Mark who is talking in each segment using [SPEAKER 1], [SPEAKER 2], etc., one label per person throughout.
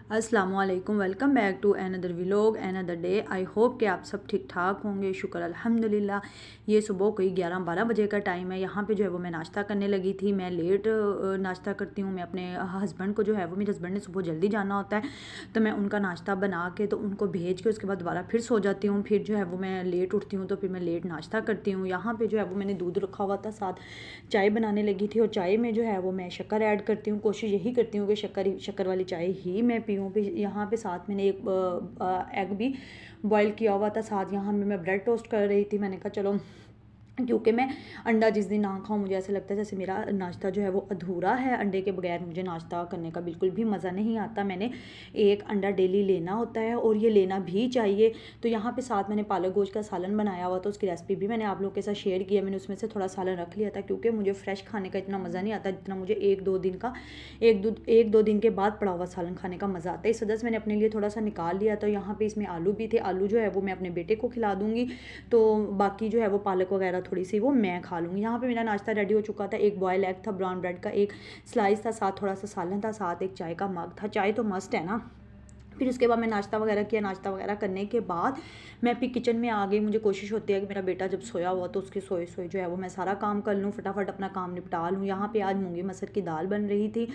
[SPEAKER 1] अस्सलामुअलैकुम, welcome back to another vlog another day. I hope कि आप सब ठीक ठाक होंगे। शुक्र अल्हम्दुलिल्लाह। ये सुबह कोई 11-12 बजे का टाइम है। यहाँ पे जो है वो मैं नाश्ता करने लगी थी। मैं लेट नाश्ता करती हूँ। मैं अपने हस्बैंड को जो है वो, मेरे हस्बैंड ने सुबह जल्दी जाना होता है, तो मैं उनका नाश्ता बना के तो उनको भेज के उसके बाद दोबारा फिर सो जाती हूँ। फिर जो है वो मैं लेट उठती हूँ, तो फिर मैं लेट नाश्ता करती हूँ। यहाँ पर जो है वो मैंने दूध रखा हुआ था, साथ चाय बनाने लगी थी, और चाय में जो है वो मैं शक्कर ऐड करती हूँ। कोशिश यही करती हूँ कि शक्कर वाली चाय ही मैं पीऊँ। फिर यहाँ पे साथ मैंने एक एग भी बॉईल किया हुआ था, साथ यहाँ मैं ब्रेड टोस्ट कर रही थी। मैंने कहा चलो, क्योंकि मैं अंडा जिस दिन ना खाऊं, मुझे ऐसा लगता है जैसे मेरा नाश्ता जो है वो अधूरा है। अंडे के बगैर मुझे नाश्ता करने का बिल्कुल भी मज़ा नहीं आता। मैंने एक अंडा डेली लेना होता है, और ये लेना भी चाहिए। तो यहाँ पे साथ मैंने पालक गोश्त का सालन बनाया हुआ था, उसकी रेसिपी भी मैंने आप लोगों के साथ शेयर किया। मैंने उसमें से थोड़ा सालन रख लिया था, क्योंकि मुझे फ्रेश खाने का इतना मज़ा नहीं आता जितना मुझे एक दो दिन के बाद पड़ा हुआ सालन खाने का मज़ा आता है। इस वजह से मैंने अपने लिए थोड़ा सा निकाल लिया। तो यहाँ पर इसमें आलू भी थे। आलू जो है वो मैं अपने बेटे को खिला दूँगी, तो बाकी जो है वो पालक वगैरह थोड़ी सी वो मैं खा लूँगी। यहाँ पे मेरा नाश्ता रेडी हो चुका था। एक बॉयल एग था, ब्राउन ब्रेड का एक स्लाइस था, साथ थोड़ा सा सालन था, साथ एक चाय का मग था। चाय तो मस्ट है ना। फिर उसके बाद मैं नाश्ता वगैरह किया। नाश्ता वगैरह करने के बाद मैं फिर किचन में आ गई। मुझे कोशिश होती है कि मेरा बेटा जब सोया हुआ तो उसके सोए सोए जो है वो मैं सारा काम कर लूँ, फटाफट अपना काम निपटा लूँ। यहाँ पे आज मूंगी मसर की दाल बन रही थी,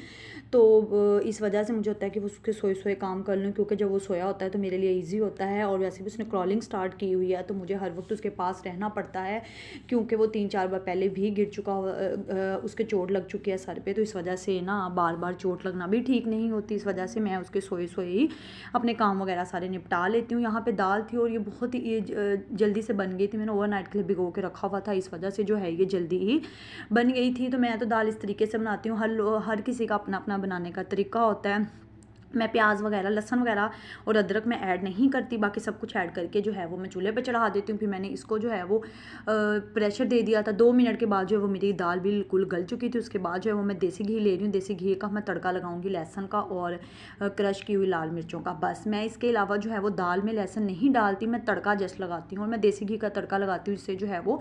[SPEAKER 1] तो इस वजह से मुझे होता है कि वो उसके सोए सोए काम कर लूँ, क्योंकि जब वो सोया होता है तो मेरे लिए ईजी होता है। और वैसे भी उसने क्रॉलिंग स्टार्ट की हुई है, तो मुझे हर वक्त उसके पास रहना पड़ता है, क्योंकि वो 3-4 बार पहले भी गिर चुका हुआ, उसके चोट लग चुकी है सर पे। तो इस वजह से ना बार बार चोट लगना भी ठीक नहीं होती। इस वजह से मैं उसके सोए सोए ही अपने काम वगैरह सारे निपटा लेती हूँ। यहाँ पे दाल थी, और ये बहुत ही जल्दी से बन गई थी। मैंने ओवरनाइट के लिए भिगो के रखा हुआ था, इस वजह से जो है ये जल्दी ही बन गई थी। तो मैं तो दाल इस तरीके से बनाती हूँ। हर किसी का अपना अपना बनाने का तरीका होता है। मैं प्याज वगैरह, लहसुन वगैरह और अदरक में ऐड नहीं करती। बाकी सब कुछ ऐड करके जो है वो मैं चूल्हे पे चढ़ा देती हूँ। फिर मैंने इसको जो है वो प्रेशर दे दिया था। 2 मिनट के बाद जो है वो मेरी दाल बिल्कुल गल चुकी थी। उसके बाद जो है वो मैं देसी घी ले रही हूँ। देसी घी का मैं तड़का लगाऊंगी, लहसुन का और क्रश की हुई लाल मिर्चों का। बस मैं इसके अलावा जो है वो दाल में लहसुन नहीं डालती, मैं तड़का जस्ट लगाती हूँ, और मैं देसी घी का तड़का लगाती हूँ। इससे जो है वो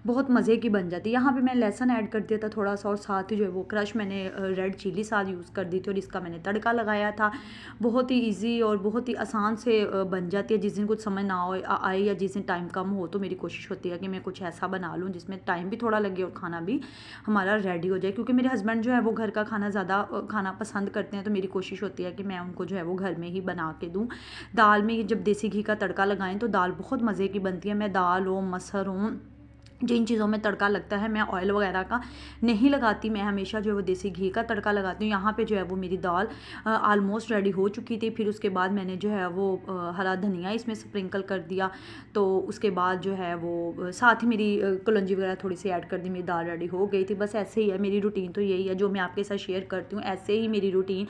[SPEAKER 1] बहुत मज़े की बन जाती है। यहाँ पर मैं लहसुन ऐड कर दिया था थोड़ा सा, और साथ ही जो है वो क्रश मैंने रेड चिली साथ यूज़ कर दी थी, और इसका मैंने तड़का लगाया था। बहुत ही इजी और बहुत ही आसान से बन जाती है। जिस दिन कुछ समझ ना आए या जिस दिन टाइम कम हो, तो मेरी कोशिश होती है कि मैं कुछ ऐसा बना लूँ जिसमें टाइम भी थोड़ा लगे और खाना भी हमारा रेडी हो जाए। क्योंकि मेरे हस्बैंड जो है वो घर का खाना ज़्यादा खाना पसंद करते हैं, तो मेरी कोशिश होती है कि मैं उनको जो है वो घर में ही बना के दूँ। दाल में जब देसी घी का तड़का लगाएं तो दाल बहुत मज़े की बनती है। मैं दाल हो, मसर हो, जिन चीज़ों में तड़का लगता है, मैं ऑयल वगैरह का नहीं लगाती। मैं हमेशा जो है वो देसी घी का तड़का लगाती हूँ। यहाँ पे जो है वो मेरी दाल आलमोस्ट रेडी हो चुकी थी। फिर उसके बाद मैंने जो है वो हरा धनिया इसमें स्प्रिंकल कर दिया। तो उसके बाद जो है वो साथ ही मेरी कलौंजी वगैरह थोड़ी सी ऐड कर दी। मेरी दाल रेडी हो गई थी। बस ऐसे ही है मेरी रूटीन, तो यही है जो मैं आपके साथ शेयर करती हूँ। ऐसे ही मेरी रूटीन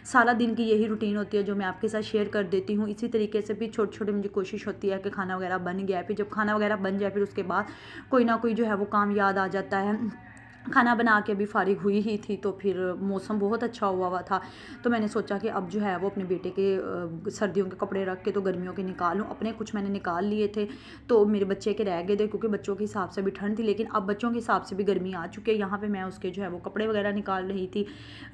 [SPEAKER 1] सारा दिन की यही रूटीन होती है जो मैं आपके साथ शेयर कर देती हूँ। इसी तरीके से भी छोटे छोटे मुझे कोशिश होती है कि खाना वगैरह बन गया है। फिर जब खाना वगैरह बन जाए, फिर उसके बाद कोई ना कोई जो है वो काम याद आ जाता है। खाना बना के अभी फारिग हुई ही थी, तो फिर मौसम बहुत अच्छा हुआ था, तो मैंने सोचा कि अब जो है वो अपने बेटे के सर्दियों के कपड़े रख के तो गर्मियों के निकालूं। अपने कुछ मैंने निकाल लिए थे, तो मेरे बच्चे के रह गए थे, क्योंकि बच्चों के हिसाब से भी ठंड थी, लेकिन अब बच्चों के हिसाब से भी गर्मी आ चुकी है। यहाँ पे मैं उसके जो है वो कपड़े वगैरह निकाल रही थी।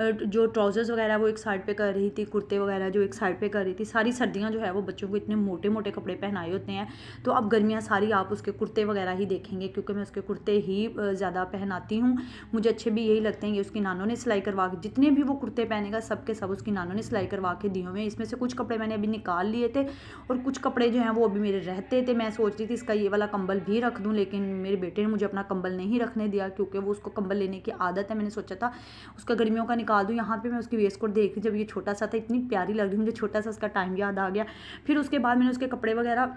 [SPEAKER 1] जो ट्राउज़र्स वगैरह वो एक साइड पे कर रही थी, कुर्ते वगैरह जो एक साइड पे कर रही थी। सारी सर्दियाँ जो है वो बच्चों को इतने मोटे मोटे कपड़े पहनाए होते हैं, तो अब गर्मियाँ सारी आप उसके कुर्ते वगैरह ही देखेंगे, क्योंकि मैं उसके कुर्ते ही ज़्यादा पहनाती हूँ। मुझे अच्छे भी यही लगते हैं। ये उसकी नानों ने सिलाई करवा के, जितने भी वो कुर्ते पहनेगा सब के सब उसकी नानों ने सिलाई करवा के दिए हुए हैं। इसमें से कुछ कपड़े मैंने अभी निकाल लिए थे, और कुछ कपड़े जो हैं वो अभी मेरे रहते थे। मैं सोच रही थी इसका ये वाला कंबल भी रख दूं, लेकिन मेरे बेटे ने मुझे अपना कंबल नहीं रखने दिया, क्योंकि वो उसको कंबल लेने की आदत है। मैंने सोचा था उसका गर्मियों का निकाल दूँ। यहाँ पर मैं उसकी वेस्ट कोट देख रही, जब ये छोटा सा था इतनी प्यारी लग रही, मुझे छोटा सा उसका टाइम याद आ गया। फिर उसके बाद मैंने उसके कपड़े वगैरह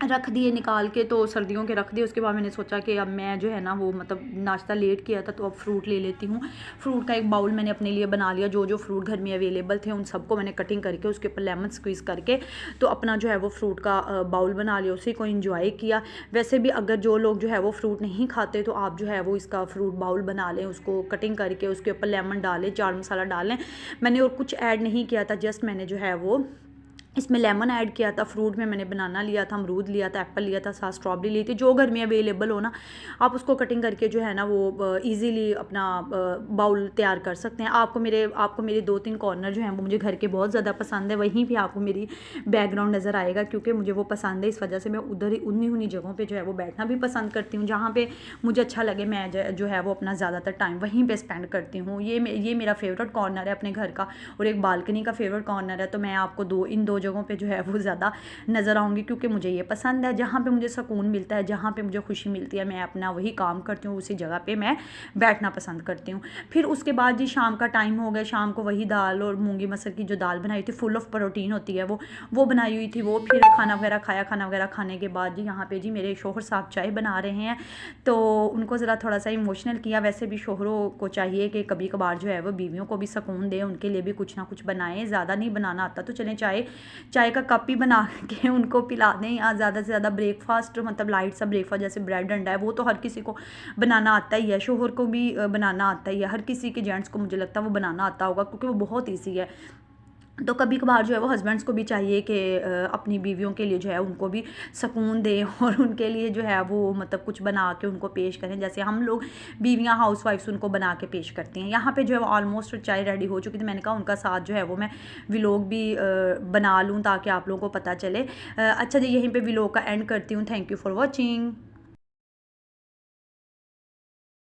[SPEAKER 1] रख दिए निकाल के, तो सर्दियों के रख दिए। उसके बाद मैंने सोचा कि अब मैं जो है ना वो मतलब नाश्ता लेट किया था, तो अब फ्रूट ले लेती हूँ। फ्रूट का एक बाउल मैंने अपने लिए बना लिया। जो जो फ्रूट घर में अवेलेबल थे उन सबको मैंने कटिंग करके उसके ऊपर लेमन स्क्वीज़ करके तो अपना जो है वो फ्रूट का बाउल बना लिया, उसी को इंजॉय किया। वैसे भी अगर जो लोग जो है वो फ्रूट नहीं खाते, तो आप जो है वो इसका फ्रूट बाउल बना लें, उसको कटिंग करके उसके ऊपर लेमन डालें, चाट मसाला डालें। मैंने और कुछ ऐड नहीं किया था, जस्ट मैंने जो है वो इसमें लेमन ऐड किया था, फ्रूट में मैंने बनाना लिया था, अमरूद लिया था, एप्पल लिया था, साथ स्ट्रॉबेरी ली थी। जो घर में अवेलेबल हो ना, आप उसको कटिंग करके जो है ना वो ईज़िली अपना बाउल तैयार कर सकते हैं। आपको मेरे 2-3 कॉर्नर जो हैं वो मुझे घर के बहुत ज़्यादा पसंद है। वहीं पे आपको मेरी बैकग्राउंड नज़र आएगा क्योंकि मुझे वो पसंद है। इस वजह से मैं उधर ही उन्हीं जगहों पर जो है वो बैठना भी पसंद करती हूँ। जहाँ पर मुझे अच्छा लगे मैं जो है वो अपना ज़्यादातर टाइम वहीं पर स्पेंड करती हूँ। ये मेरा फेवरेट कॉर्नर है अपने घर का, और एक बालकनी का फेवरेट कॉर्नर है। तो मैं आपको इन दो जगहों पे जो है वो ज़्यादा नज़र आऊँगी क्योंकि मुझे ये पसंद है। जहाँ पे मुझे सुकून मिलता है, जहाँ पे मुझे खुशी मिलती है, मैं अपना वही काम करती हूँ, उसी जगह पे मैं बैठना पसंद करती हूँ। फिर उसके बाद जी शाम का टाइम हो गया। शाम को वही दाल और मूंगी मसर की जो दाल बनाई थी, फुल ऑफ प्रोटीन होती है वो बनाई हुई थी। वो फिर खाना वगैरह खाया। खाना वगैरह खाने के बाद जी यहाँ पे जी मेरे शोहर साहब चाय बना रहे हैं, तो उनको ज़रा थोड़ा सा इमोशनल किया। वैसे भी शोहरों को चाहिए कि कभी कभार जो है वो बीवियों को भी सुकून दें, उनके लिए भी कुछ ना कुछ बनाएं। ज़्यादा नहीं बनाना आता तो चलें चाय का कप ही बना के उनको पिला दें, या ज़्यादा से ज़्यादा ब्रेकफास्ट, मतलब लाइट सा ब्रेकफास्ट जैसे ब्रेड अंडा है, वो तो हर किसी को बनाना आता ही है। शोहर को भी बनाना आता ही है, हर किसी के जेंट्स को मुझे लगता है वो बनाना आता होगा क्योंकि वो बहुत ईजी है। तो कभी कभार जो है वो हस्बैंड्स को भी चाहिए कि अपनी बीवियों के लिए जो है उनको भी सुकून दें और उनके लिए जो है वो मतलब कुछ बना के उनको पेश करें, जैसे हम लोग बीवियां हाउस वाइफ्स उनको बना के पेश करती हैं। यहाँ पे जो है वो ऑलमोस्ट चाय रेडी हो चुकी थी। मैंने कहा उनका साथ जो है वो मैं व्लॉग भी बना लूँ ताकि आप लोगों को पता चले। अच्छा जी, यहीं पर व्लॉग का एंड करती हूँ। Thank you for watching.